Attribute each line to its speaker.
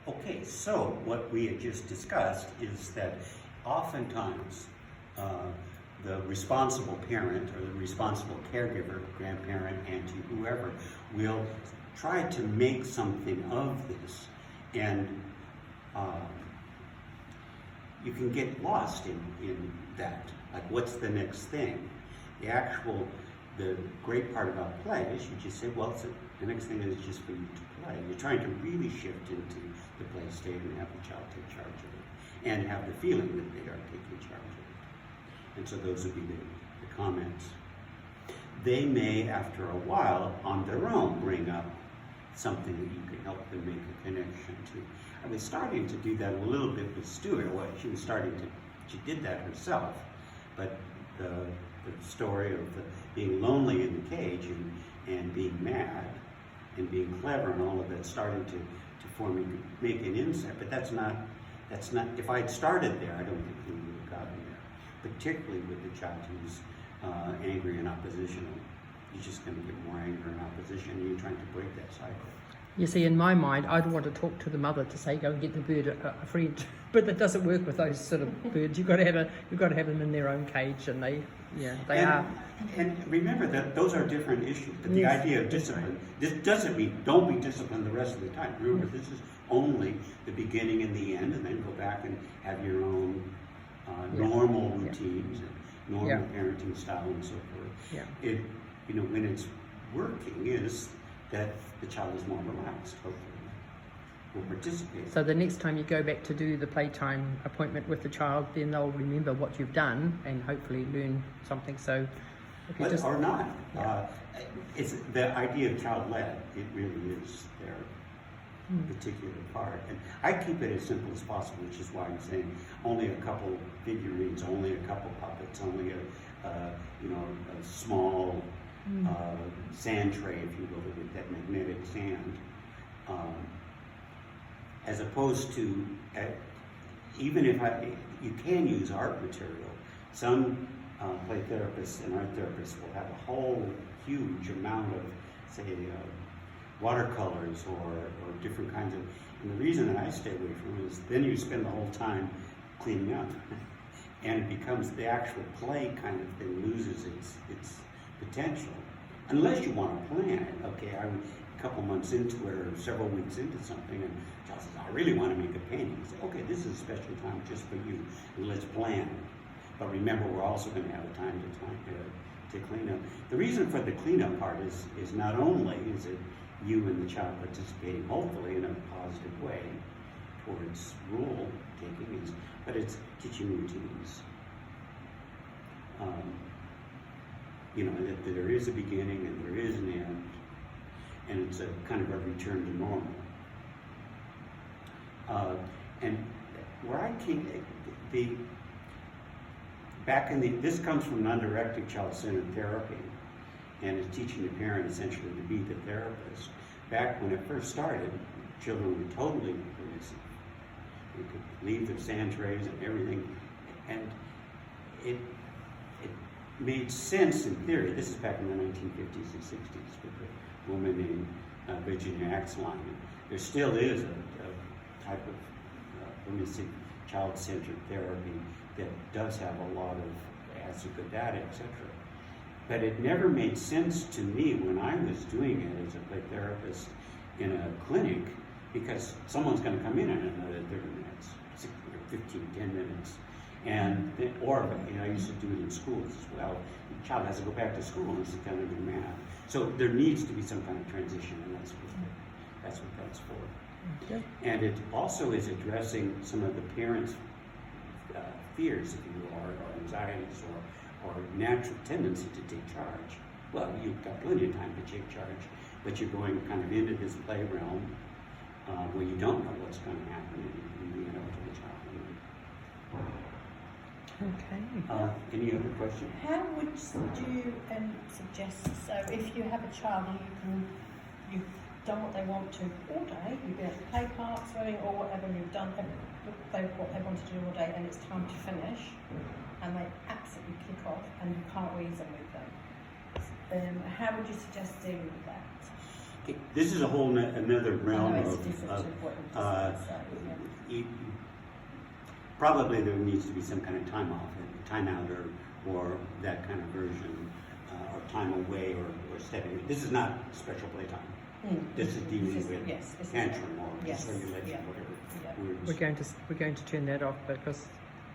Speaker 1: Okay, so what we had just discussed is that oftentimes the responsible parent or the responsible caregiver, grandparent, auntie, whoever, will try to make something of this, and you can get lost in that. Like, what's the next thing? The great part about play is you just say, well, the next thing is just for you to play. You're trying to really shift into the play state and have the child take charge of it, and have the feeling that they are taking charge of it. And so those would be the comments. They may, after a while, on their own, bring up something that you can help them make a connection to. I was starting to do that a little bit with Stuart. She did that herself, but the story of being lonely in the cage and being mad and being clever and all of that starting to make an insight. But that's not, if I'd started there, I don't think we would have gotten there. Particularly with the child who's angry and oppositional. You're just going to get more anger and opposition, and you're trying to break that cycle.
Speaker 2: You see, in my mind, I'd want to talk to the mother to say, go and get the bird a friend. But that doesn't work with those sort of birds. You've got to have them in their own cage, and they are.
Speaker 1: And remember that those are different issues. But the idea of discipline, this doesn't mean don't be disciplined the rest of the time. Remember, this is only the beginning and the end, and then go back and have your own normal routines and normal parenting style and so forth.
Speaker 2: Yeah.
Speaker 1: When it's working, is that the child is more relaxed, hopefully, will participate.
Speaker 2: So the next time you go back to do the playtime appointment with the child, then they'll remember what you've done and hopefully learn something. So if you
Speaker 1: or not. It's the idea of child-led. It really is their particular part. And I keep it as simple as possible, which is why I'm saying only a couple figurines, only a couple puppets, only a small sand tray, if you will, with that magnetic sand, as opposed to even if you can use art material. Some play therapists and art therapists will have a whole huge amount of, say, watercolors or different kinds of. And the reason that I stay away from it is then you spend the whole time cleaning up, and it becomes the actual play kind of thing loses its potential, unless you want to plan it. Okay, I'm a couple months into it or several weeks into something, and the child says, I really want to make a painting. You say, okay, this is a special time just for you, and let's plan it. But remember, we're also going to have a time to clean up. The reason for the cleanup part is not only is it you and the child participating, hopefully in a positive way towards rule taking, but it's teaching routines. That there is a beginning and there is an end, and it's a kind of a return to normal. And where I came, this comes from non-directed child-centered therapy, and it's teaching the parent essentially to be the therapist. Back when it first started, children were totally permissive. They could leave their sand trays and everything, and it made sense in theory. This is back in the 1950s and 60s with a woman named Virginia Axline. There still is a type of permissive child-centered therapy that does have a lot of has a good data, etc. But it never made sense to me when I was doing it as a play therapist in a clinic, because someone's going to come in another 30 minutes, 15, 10 minutes. I used to do it in schools as well. The child has to go back to school and sit down and do math. So there needs to be some kind of transition, and that's what that's for.
Speaker 2: Okay.
Speaker 1: And it also is addressing some of the parents' fears, if you will, or anxieties, or natural tendency to take charge. Well, you've got plenty of time to take charge, but you're going kind of into this play realm where you don't know what's going to happen, and you know to the child.
Speaker 2: Okay.
Speaker 1: Any other questions?
Speaker 3: How would you suggest, so if you have a child and you've done what they want to all day, you've been at the play park, swimming, or whatever, you've done what they want to do all day, and it's time to finish, and they absolutely kick off, and you can't reason with them. How would you suggest dealing with that?
Speaker 1: Okay, this is a whole another realm
Speaker 3: I know it's
Speaker 1: of,
Speaker 3: different to what you
Speaker 1: uh,
Speaker 3: just said, yeah.
Speaker 1: probably there needs to be some kind of time off, time out, or that kind of version, or time away, or stepping. This is not special playtime. This is dealing
Speaker 3: This is-
Speaker 1: with
Speaker 3: yes, this is-
Speaker 1: tantrum or
Speaker 3: yes,
Speaker 1: dysregulation,
Speaker 3: yeah,
Speaker 1: whatever.
Speaker 3: yeah.
Speaker 1: words.
Speaker 2: We're going to turn that off because